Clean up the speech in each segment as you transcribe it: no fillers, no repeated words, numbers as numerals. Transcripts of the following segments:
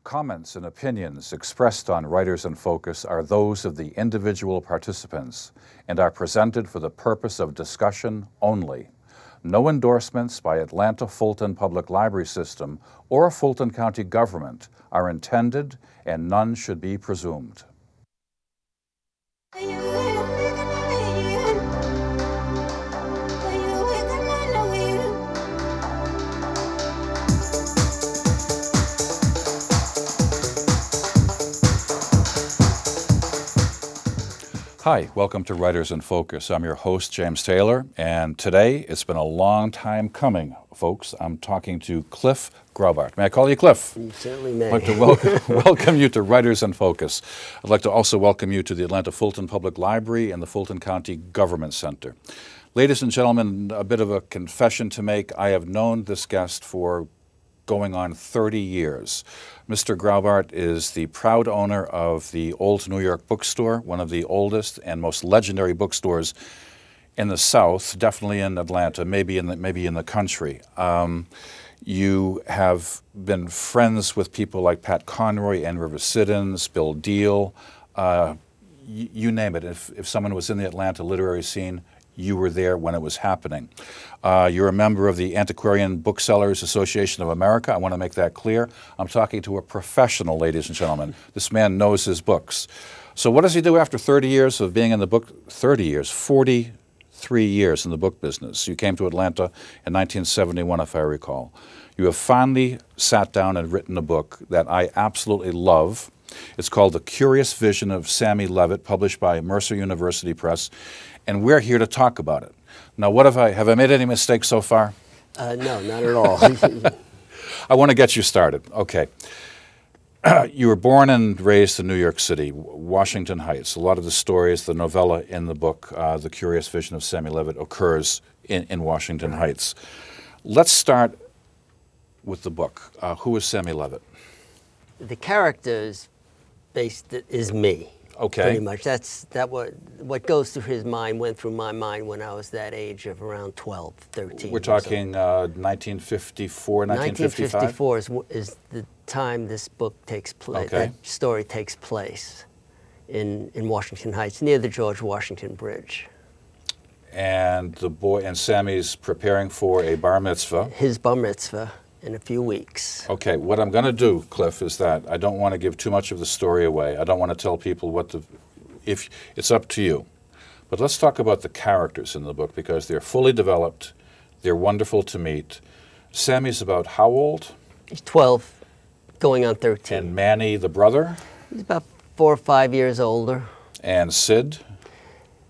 Comments and opinions expressed on Writers in Focus are those of the individual participants and are presented for the purpose of discussion only. No endorsements by Atlanta Fulton Public Library System or Fulton County government are intended, and none should be presumed. Hi, welcome to Writers in Focus. I'm your host, James Taylor, and today it's been a long time coming, folks. I'm talking to Cliff Graubart. May I call you Cliff? You certainly may. I'd like to welcome you to Writers in Focus. I'd like to also welcome you to the Atlanta Fulton Public Library and the Fulton County Government Center. Ladies and gentlemen, a bit of a confession to make. I have known this guest for going on 30 years. Mr. Graubart is the proud owner of the Old New York Bookstore, one of the oldest and most legendary bookstores in the South, definitely in Atlanta, maybe in the country. You have been friends with people like Pat Conroy, Ann River Siddons, Bill Deal, you name it. If someone was in the Atlanta literary scene, you were there when it was happening. You're a member of the Antiquarian Booksellers Association of America. I want to make that clear. I'm talking to a professional, ladies and gentlemen. This man knows his books. So what does he do after 30 years of being in the book? 30 years, 43 years in the book business. You came to Atlanta in 1971, if I recall. You have finally sat down and written a book that I absolutely love. It's called The Curious Vision of Sammy Levitt, published by Mercer University Press, and we're here to talk about it. Now, have I made any mistakes so far? No, not at all. I want to get you started. Okay. You were born and raised in New York City, Washington Heights. A lot of the stories, the novella in the book, The Curious Vision of Sammy Levitt, occurs in Washington Heights. Let's start with the book. Who is Sammy Levitt? The character is me. Okay. Pretty much. What goes through his mind went through my mind when I was that age of around 12, 13. We're talking 1954, 1955? 1954 is the time this book takes place. Okay. That story takes place in Washington Heights, near the George Washington Bridge. And Sammy's preparing for a bar mitzvah. His bar mitzvah in a few weeks. Okay, what I'm going to do, Cliff, is that I don't want to give too much of the story away. I don't want to tell people if it's up to you. But let's talk about the characters in the book, because they're fully developed, they're wonderful to meet. Sammy's about how old? He's 12, going on 13. And Manny, the brother? He's about 4 or 5 years older. And Sid?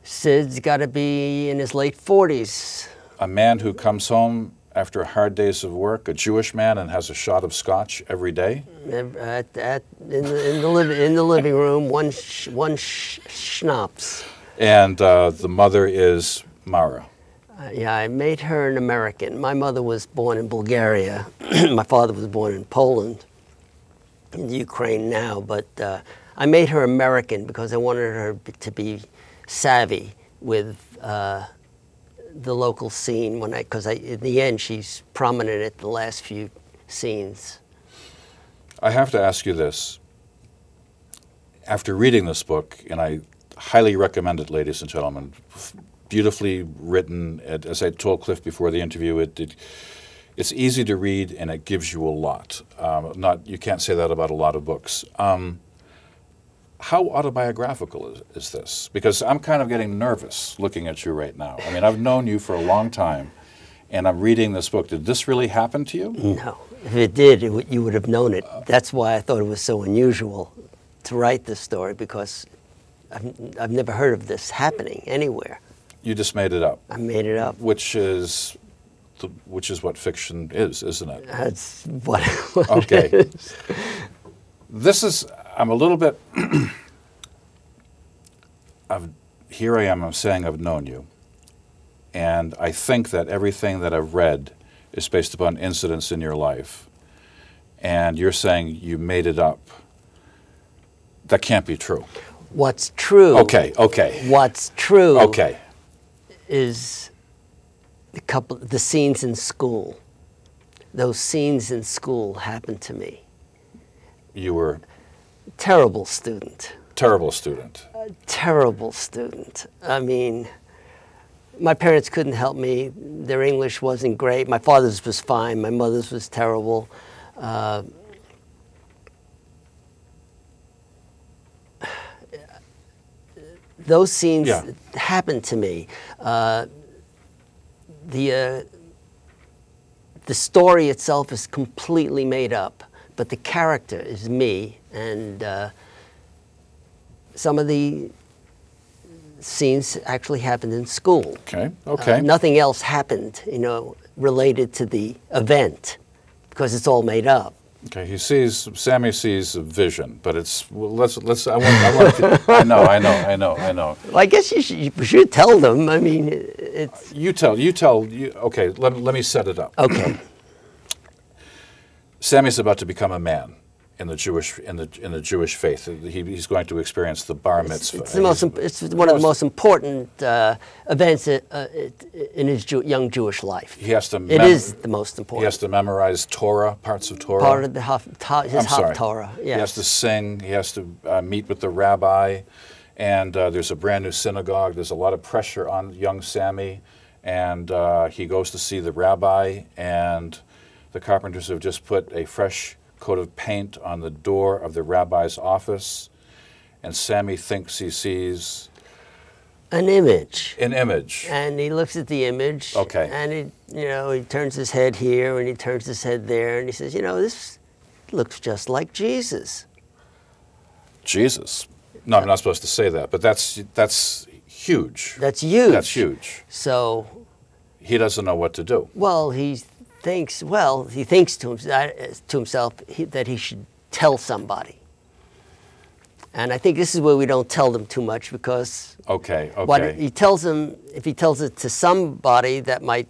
Sid's got to be in his late 40s. A man who comes home after hard days of work, a Jewish man, and has a shot of scotch every day? In the living room, one schnapps. And the mother is Mara. Yeah, I made her an American. My mother was born in Bulgaria. My father was born in Poland, in Ukraine now. But I made her American because I wanted her to be savvy with the local scene, because in the end she's prominent at the last few scenes. I have to ask you this. After reading this book, and I highly recommend it, ladies and gentlemen, beautifully written, as I told Cliff before the interview, it's easy to read and it gives you a lot. You can't say that about a lot of books. How autobiographical is this? Because I'm kind of getting nervous looking at you right now. I mean, I've known you for a long time, and I'm reading this book. Did this really happen to you? No. If it did, you would have known it. That's why I thought it was so unusual to write this story, because I've never heard of this happening anywhere. You just made it up. I made it up. Which is what fiction is, isn't it? That's what okay. It is. This is, I'm a little bit, here I am, I'm saying I've known you. And I think that everything that I've read is based upon incidents in your life. And you're saying you made it up. That can't be true. What's true. Okay. What's true. Okay. Is the scenes in school. Those scenes in school happened to me. You were Terrible student. terrible student. Terrible student. I mean, my parents couldn't help me. Their English wasn't great. My father's was fine. My mother's was terrible. Those scenes happened to me. The story itself is completely made up, but the character is me, and some of the scenes actually happened in school. Okay, okay. Nothing else happened, you know, related to the event, because it's all made up. Okay, Sammy sees a vision, but it's, well, I want to, I know. Well, I guess you should tell them. I mean, it's... Okay, let me set it up. Okay. Sammy's about to become a man in the Jewish faith. He's going to experience the bar mitzvah. It's one of the most important events in his young Jewish life. He has to. It is the most important. He has to memorize Torah, parts of Torah. Part of the his Torah. Yes. He has to sing. He has to meet with the rabbi, and there's a brand new synagogue. There's a lot of pressure on young Sammy, and he goes to see the rabbi, and the carpenters have just put a fresh coat of paint on the door of the rabbi's office, and Sammy thinks he sees an image. An image. And he looks at the image. Okay. And he turns his head here and he turns his head there, and he says, this looks just like Jesus. Jesus. No, I'm not supposed to say that, but that's huge. That's huge. That's huge. So he doesn't know what to do. Well, he thinks to himself that he should tell somebody. And I think this is where we don't tell them too much, because what he tells them, if he tells it to somebody, that might...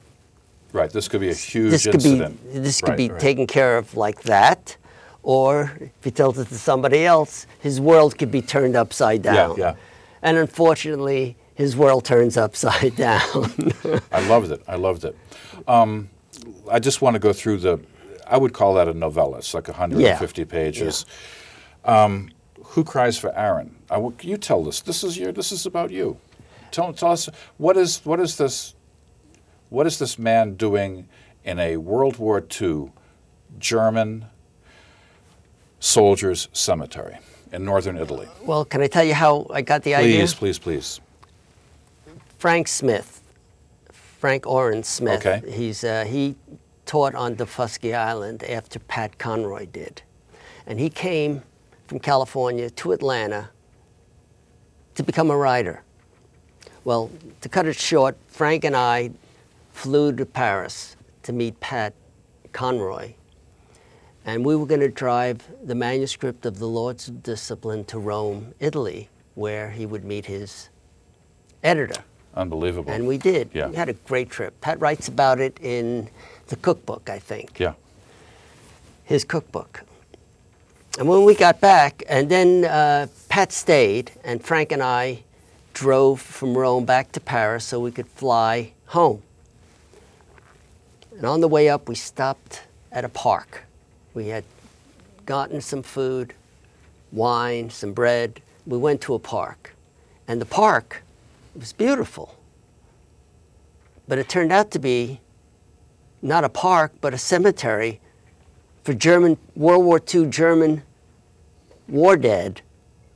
Right, this could be a huge incident. This could be taken care of like that, or if he tells it to somebody else, his world could be turned upside down. Yeah. And unfortunately, his world turns upside down. I loved it. I just want to go through I would call that a novella. It's like 150 pages. Yeah. Who Cries for Aaron? You tell this. This is about you. Tell us, what is this man doing in a World War II German soldiers' cemetery in northern Italy? Well, can I tell you how I got the idea? Please. Frank Oren Smith. Okay. He taught on Defusky Island after Pat Conroy did. And he came from California to Atlanta to become a writer. Well, to cut it short, Frank and I flew to Paris to meet Pat Conroy. And we were going to drive the manuscript of the Lords of Discipline to Rome, Italy, where he would meet his editor. Unbelievable. And we did. Yeah. We had a great trip. Pat writes about it in the cookbook, I think. Yeah. His cookbook. And when we got back, and then Pat stayed, and Frank and I drove from Rome back to Paris so we could fly home. And on the way up, we stopped at a park. We had gotten some food, wine, some bread. We went to a park. And the park, it was beautiful. But it turned out to be not a park, but a cemetery for World War II German war dead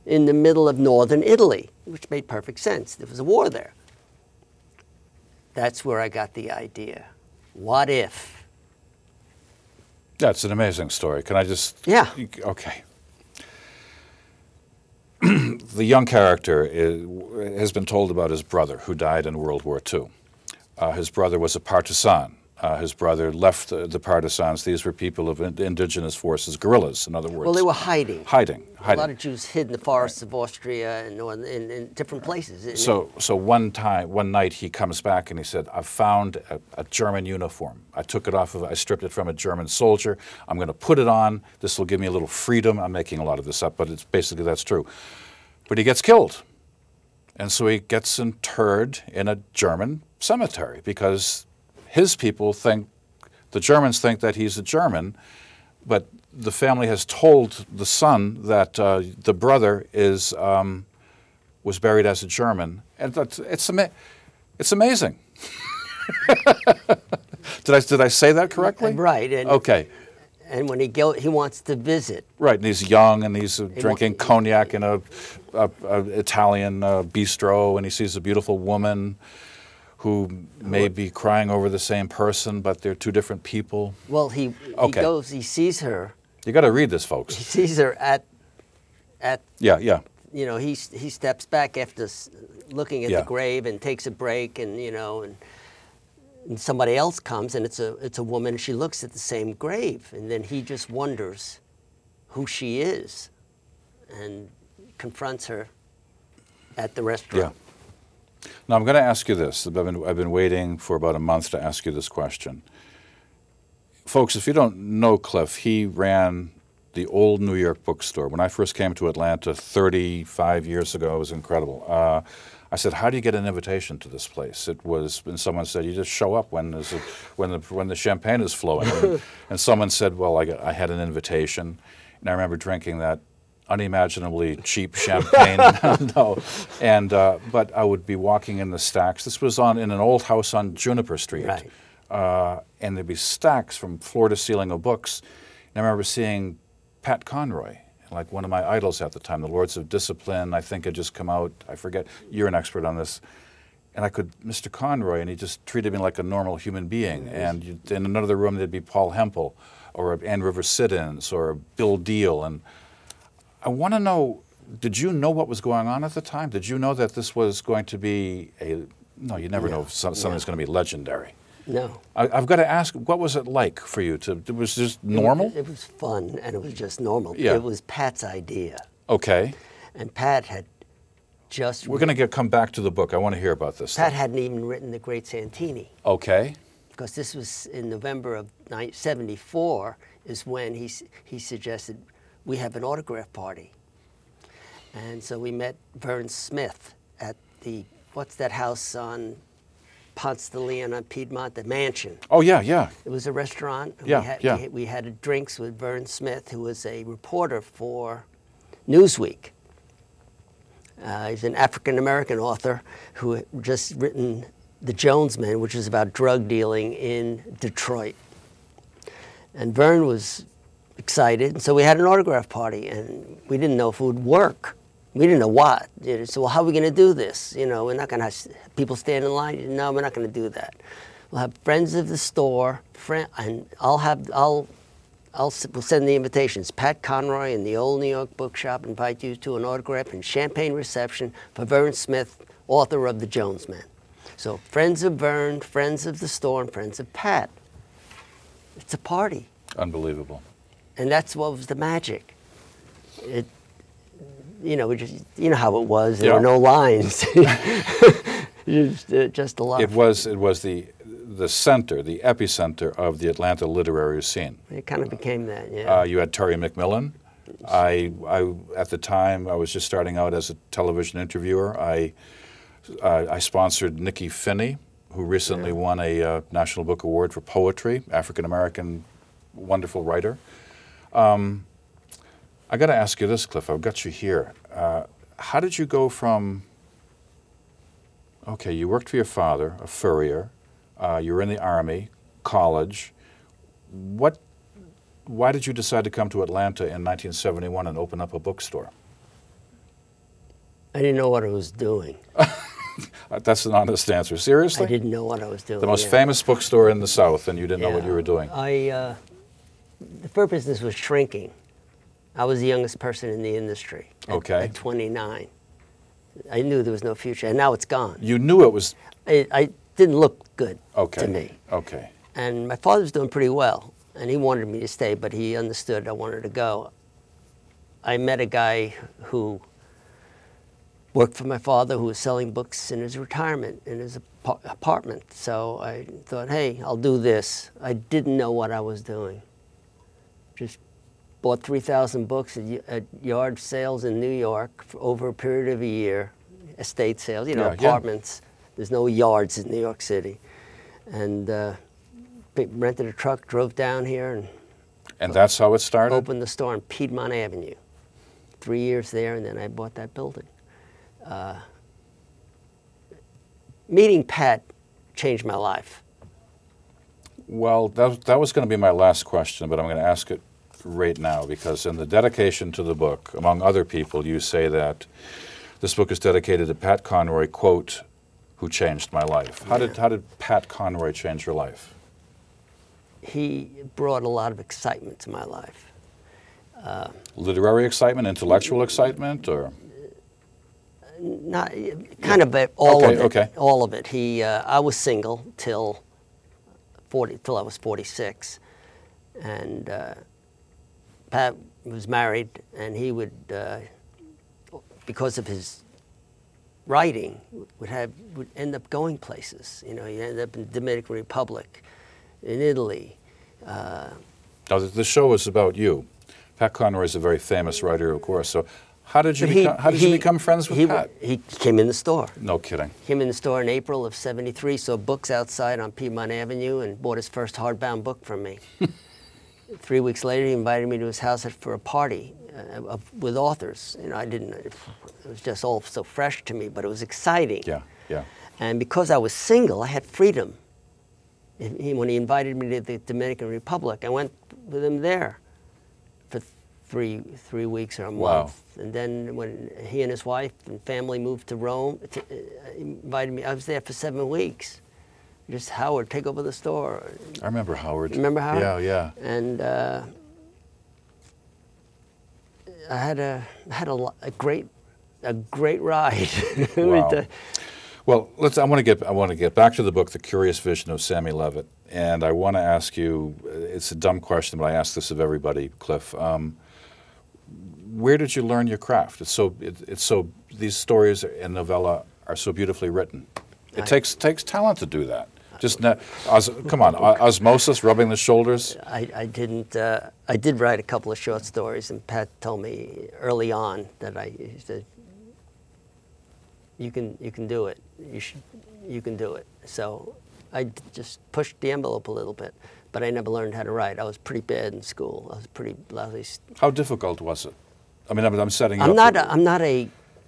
in the middle of northern Italy, which made perfect sense. There was a war there. That's where I got the idea. What if? That's an amazing story. Can I just... Yeah. Okay. The young character has been told about his brother, who died in World War II. His brother was a partisan. His brother left the partisans. These were people of indigenous forces, guerrillas, in other words. Well, they were hiding. Hiding. A lot of Jews hid in the forests of Austria and in different places. So one night he comes back and he said, "I found a German uniform. I took it off I stripped it from a German soldier. I'm going to put it on. This will give me a little freedom." I'm making a lot of this up, but it's basically that's true. But he gets killed. And so he gets interred in a German cemetery because his people think, the Germans think that he's a German, but the family has told the son that the brother was buried as a German, and it's amazing. Did I say that correctly? Right. And, okay. And when he wants to visit. Right, and he's young, and he's drinking cognac in a Italian bistro, and he sees a beautiful woman who may be crying over the same person, but they're two different people. Well, he sees her. You got to read this, folks. He sees her at. Yeah. You know, he steps back after looking at the grave and takes a break, and and somebody else comes, and it's a woman, and she looks at the same grave, and then he just wonders who she is, and confronts her at the restaurant. Yeah. Now I'm going to ask you this. I've been waiting for about a month to ask you this question. Folks, if you don't know Cliff, he ran the old New York bookstore. When I first came to Atlanta 35 years ago, it was incredible. I said, "How do you get an invitation to this place?" And someone said, "You just show up when the champagne is flowing." and someone said, "Well, I had an invitation," and I remember drinking that unimaginably cheap champagne. No, but I would be walking in the stacks. This was in an old house on Juniper Street, right. And there'd be stacks from floor to ceiling of books. And I remember seeing Pat Conroy, like one of my idols at the time, The Lords of Discipline, I think had just come out. I forget. You're an expert on this. And Mr. Conroy, and he just treated me like a normal human being. And in another room, there'd be Paul Hempel, or Ann River Siddons, or Bill Deal. And I want to know, did you know what was going on at the time? Did you know that this was going to be no, you never know if something's going to be legendary. No. I've got to ask, what was it like for you? It was just normal? It was fun, and it was just normal. Yeah. It was Pat's idea. Okay. And Pat had just... We're going to come back to the book. I want to hear about this. Pat hadn't even written The Great Santini. Okay. Because this was in November of '74 is when he suggested we have an autograph party. And so we met Vern Smith at what's that house on Ponce de Leon on Piedmont, the Mansion. Oh, yeah. It was a restaurant. Yeah, We had drinks with Vern Smith, who was a reporter for Newsweek. He's an African-American author who had just written The Jonesmen, which is about drug dealing in Detroit. And Vern was excited, and so we had an autograph party, and we didn't know if it would work. We didn't know what. So, well, how are we going to do this? We're not going to have people stand in line. No, we're not going to do that. We'll have friends of the store, and we'll send the invitations. Pat Conroy in the Old New York Bookshop invite you to an autograph and champagne reception for Vern Smith, author of The Jonesmen. So, friends of Vern, friends of the store, and friends of Pat. It's a party. Unbelievable. And that's what was the magic. We just, how it was. There were no lines. just a lot. It was the center, the epicenter of the Atlanta literary scene. It kind of became that. Yeah. You had Terry McMillan. At the time, I was just starting out as a television interviewer. I sponsored Nikki Finney, who recently won a National Book Award for poetry. African American, wonderful writer. I got to ask you this, Cliff. I've got you here. How did you go from, okay, you worked for your father, a furrier, you were in the Army, college. Why did you decide to come to Atlanta in 1971 and open up a bookstore? I didn't know what I was doing. That's an honest answer. Seriously? I didn't know what I was doing. The most famous bookstore in the South, and you didn't know what you were doing. The fur business was shrinking. I was the youngest person in the industry at 29. I knew there was no future, and now it's gone. You knew it was... I didn't look good to me. Okay. And my father was doing pretty well, and he wanted me to stay, but he understood I wanted to go. I met a guy who worked for my father who was selling books in his retirement, in his apartment. So I thought, hey, I'll do this. I didn't know what I was doing. Just bought 3,000 books at yard sales in New York for over a period of a year, estate sales, apartments. There's no yards in New York City. And rented a truck, drove down here. And that's how it started? Opened the store on Piedmont Avenue. 3 years there, and then I bought that building. Meeting Pat changed my life. Well, that was going to be my last question, but I'm going to ask it right now, because in the dedication to the book, among other people, you say that this book is dedicated to Pat Conroy, quote, who changed my life. How did Pat Conroy change your life? He brought a lot of excitement to my life. Literary excitement, intellectual excitement, or? Not kind of all of it. Okay. All of it. I was single till I was 46, and Pat was married, and he would, because of his writing, would end up going places. You know, he ended up in the Dominican Republic, in Italy. Now, the show is about you. Pat Conroy is a very famous writer, of course. So, how did you become friends with Pat? He came in the store. No kidding. Came in the store in April of '73, saw books outside on Piedmont Avenue, and bought his first hardbound book from me. 3 weeks later, he invited me to his house for a party with authors. You know, it was just all so fresh to me, but it was exciting. Yeah, yeah. And because I was single, I had freedom. When he invited me to the Dominican Republic, I went with him there for three weeks or a month. Wow. And then when he and his wife and family moved to Rome, he invited me. I was there for 7 weeks. Just Howard, take over the store. I remember Howard. Remember Howard? Yeah, yeah. And I had a great ride. Wow. Well, I want to get back to the book, The Curious Vision of Sammy Levitt, and I want to ask you. It's a dumb question, but I ask this of everybody, Cliff. Where did you learn your craft? These stories and novella are so beautifully written. It takes talent to do that. Come on, osmosis, rubbing the shoulders. I did write a couple of short stories, and Pat told me early on that he said, you can do it. You can do it. So I just pushed the envelope a little bit, but I never learned how to write. I was pretty bad in school. I was pretty lousy. How difficult was it? I mean, I'm setting I'm up.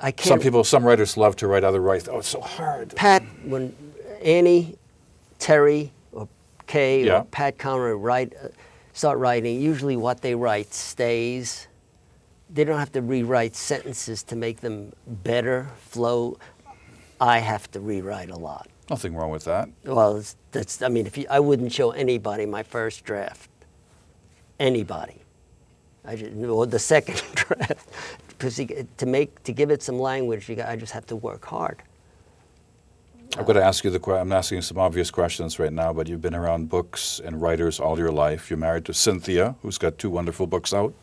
I can't. Some writers love to write. Other writers, oh, it's so hard. Pat, when Annie, Terry, or Kay, Yeah. or Pat Conroy start writing, usually what they write stays. They don't have to rewrite sentences to make them better, flow. I have to rewrite a lot. Nothing wrong with that. Well, I mean, I wouldn't show anybody my first draft. Anybody. Or the second draft. Because to give it some language, I just have to work hard. I'm going to ask you I'm asking some obvious questions right now, but you've been around books and writers all your life. You're married to Cynthia, who's got 2 wonderful books out.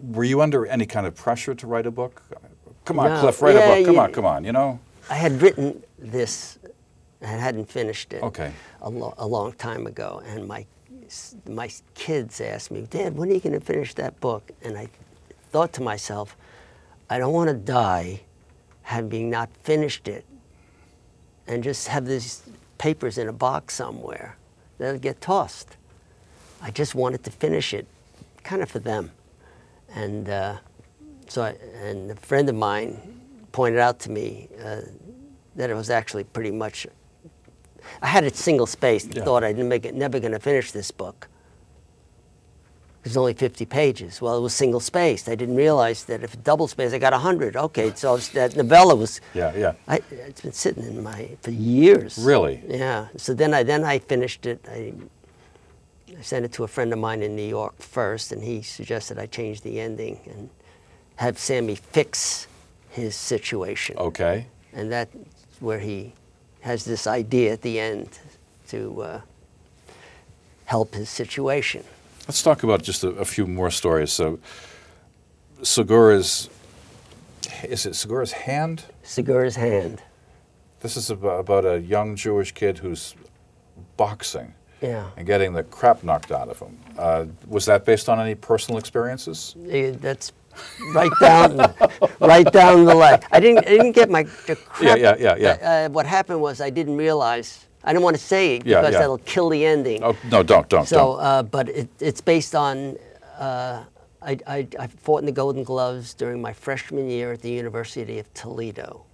Were you under any kind of pressure to write a book? Come on, No. Cliff, write a book. Come on, you know? I had written this and hadn't finished it Okay. a long time ago, and my kids asked me, Dad, when are you going to finish that book? And I thought to myself, I don't want to die having not finished it and just have these papers in a box somewhere that'll get tossed. I just wanted to finish it, kind of for them. And and a friend of mine pointed out to me that it was actually pretty much, I had it single-spaced, Yeah. thought I'd never going to finish this book. It was only 50 pages. Well, it was single-spaced. I didn't realize that if double-spaced, I got 100. Okay, so that novella was... Yeah. It's been sitting in for years. Really? Yeah. So then I finished it. I sent it to a friend of mine in New York first, and he suggested I change the ending and have Sammy fix his situation. Okay. And that's where he has this idea at the end to help his situation. Let's talk about just a few more stories. So, Segura's Hand? Segura's Hand. This is about a young Jewish kid who's boxing. Yeah. And getting the crap knocked out of him. Was that based on any personal experiences? That's right down the line. I didn't get the crap. Yeah. What happened was I didn't realize I don't want to say it Yeah, because yeah. that'll kill the ending. Oh, no, don't. So, but it's based on, I fought in the Golden Gloves during my freshman year at the University of Toledo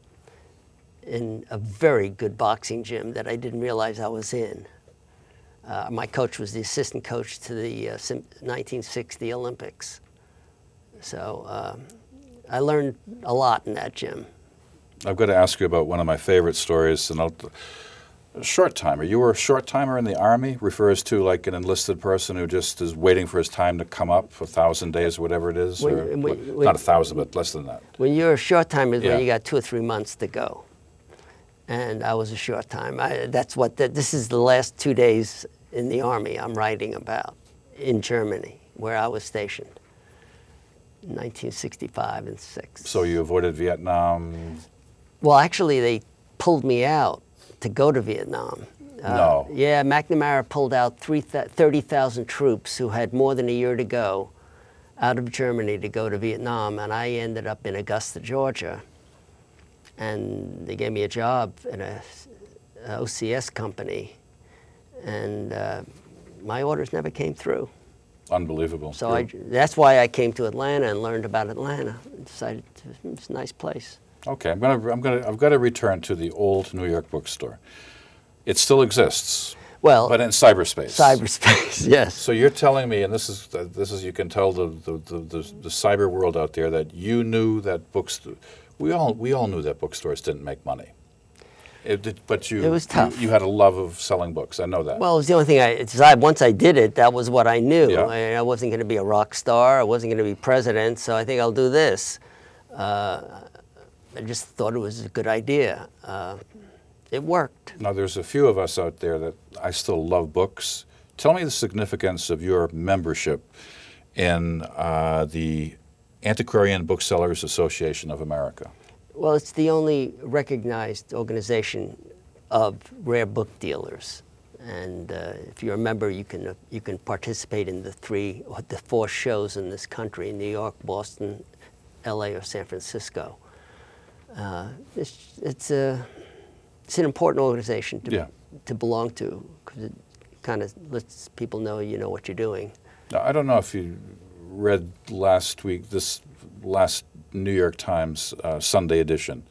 in a very good boxing gym that I didn't realize I was in. My coach was the assistant coach to the 1960 Olympics. So I learned a lot in that gym. I've got to ask you about one of my favorite stories, and short timer. You were a short timer in the Army, refers to like an enlisted person who just is waiting for his time to come up, 1,000 days or whatever it is. Not 1,000, but less than that. When you're a short timer, Yeah. when you got 2 or 3 months to go. And I was a short time. This is the last 2 days in the Army I'm writing about in Germany, where I was stationed in 1965 and 6. So you avoided Vietnam? Well, actually, they pulled me out to go to Vietnam. No. Yeah, McNamara pulled out 30,000 troops who had more than a year to go out of Germany to go to Vietnam, and I ended up in Augusta, Georgia. And they gave me a job in a OCS company, and my orders never came through. Unbelievable. So that's why I came to Atlanta and learned about Atlanta. And decided it's a nice place. Okay, I've got to return to the old New York bookstore. It still exists. Well, but in cyberspace. Cyberspace, yes. So you're telling me, and this is you can tell the cyber world out there that you knew that books. We all knew that bookstores didn't make money. But it was tough. You had a love of selling books. I know that. Well, it was the only thing once I did it, that was what I knew. Yeah. I wasn't going to be a rock star. I wasn't going to be president. So I think I'll do this. I just thought it was a good idea. It worked. Now, there's a few of us out there that I still love books. Tell me the significance of your membership in the Antiquarian Booksellers Association of America. Well, it's the only recognized organization of rare book dealers. And if you're a member, you can participate in the 4 shows in this country, in New York, Boston, LA, or San Francisco. It's an important organization to belong to, because it kind of lets people know you know what you're doing. Now, I don't know if you read this last New York Times Sunday edition.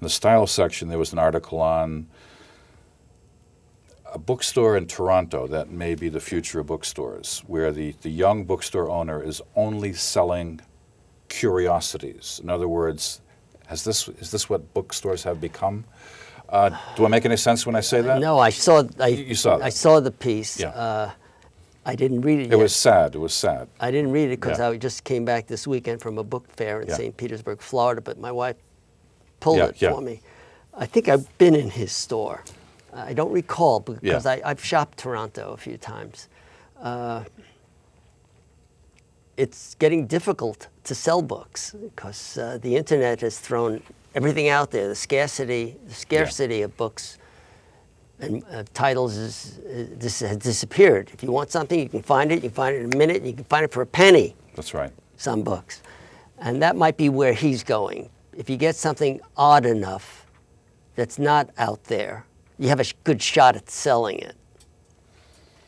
In the style section, there was an article on a bookstore in Toronto that may be the future of bookstores, where the young bookstore owner is only selling curiosities. In other words, is this what bookstores have become? Do I make any sense when I say that? No, you saw that. I saw the piece. Yeah. I didn't read it yet. It was sad. It was sad. I didn't read it because Yeah. I just came back this weekend from a book fair in Yeah. St. Petersburg, Florida, but my wife pulled it Yeah. for me. I think I've been in his store. I don't recall because I've shopped Toronto a few times. It's getting difficult to sell books because the internet has thrown everything out there. The scarcity of books and titles has disappeared. If you want something, you can find it. You can find it in a minute. You can find it for a penny. That's right. Some books, and that might be where he's going. If you get something odd enough that's not out there, you have a good shot at selling it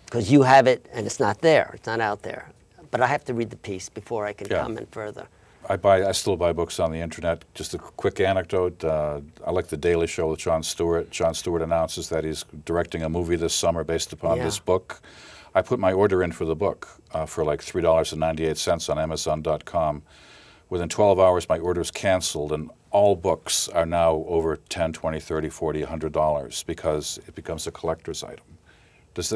because you have it and it's not there. It's not out there. But I have to read the piece before I can comment further. I still buy books on the internet. Just a quick anecdote. I like The Daily Show with Jon Stewart. Jon Stewart announces that he's directing a movie this summer based upon this book. I put my order in for the book for like $3.98 on Amazon.com. Within 12 hours, my order is canceled, and all books are now over $10, $20, $30, $40, $100 because it becomes a collector's item. Does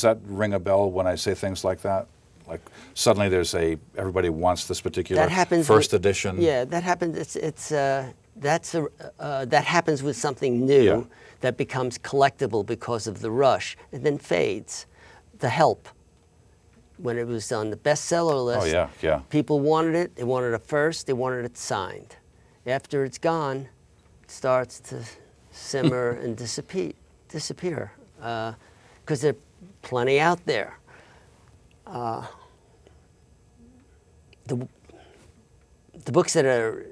that ring a bell when I say things like that? Like suddenly everybody wants this particular first edition. Yeah, that happens. That happens with something new that becomes collectible because of the rush and then fades. The Help, when it was on the bestseller list, people wanted it. They wanted it first. They wanted it signed. After it's gone, it starts to simmer and disappear because there are plenty out there. The books that are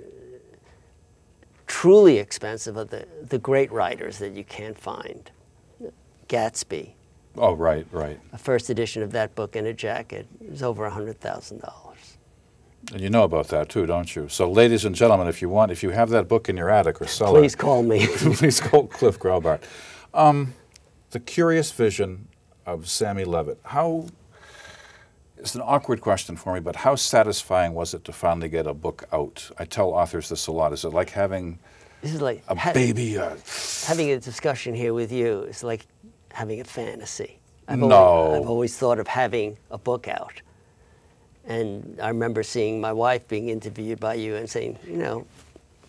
truly expensive are the great writers that you can't find. Gatsby. Oh, right, right. A first edition of that book in a jacket. It was over $100,000. And you know about that too, don't you? So, ladies and gentlemen, if you have that book in your attic or cellar, Please call me. please call Cliff Graubart. The Curious Vision of Sammy Levitt. It's an awkward question for me, but how satisfying was it to finally get a book out? I tell authors this a lot. Is it like having This is like a baby? Having a discussion here with you is like having a fantasy. I've No. always thought of having a book out. And I remember seeing my wife being interviewed by you and saying, you know,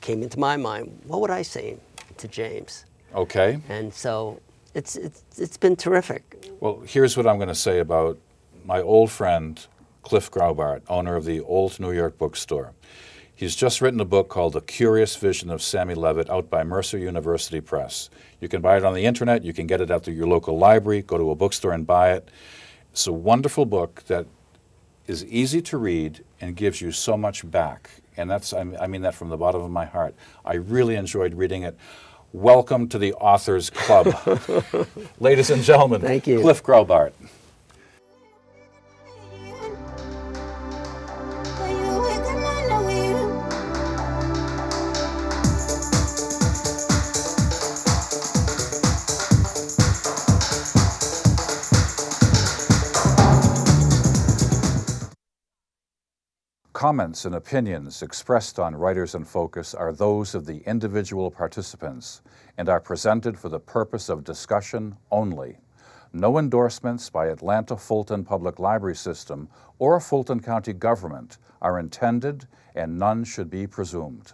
came into my mind, what would I say to James? Okay. And so it's been terrific. Well, here's what I'm going to say about my old friend, Cliff Graubart, owner of the Old New York Bookstore. He's just written a book called The Curious Vision of Sammy Levitt, out by Mercer University Press. You can buy it on the internet. You can get it at your local library. Go to a bookstore and buy it. It's a wonderful book that is easy to read and gives you so much back. And I mean that from the bottom of my heart. I really enjoyed reading it. Welcome to the Authors Club. Ladies and gentlemen, thank you. Cliff Graubart. Comments and opinions expressed on Writers in Focus are those of the individual participants and are presented for the purpose of discussion only. No endorsements by Atlanta Fulton Public Library System or Fulton County government are intended, and none should be presumed.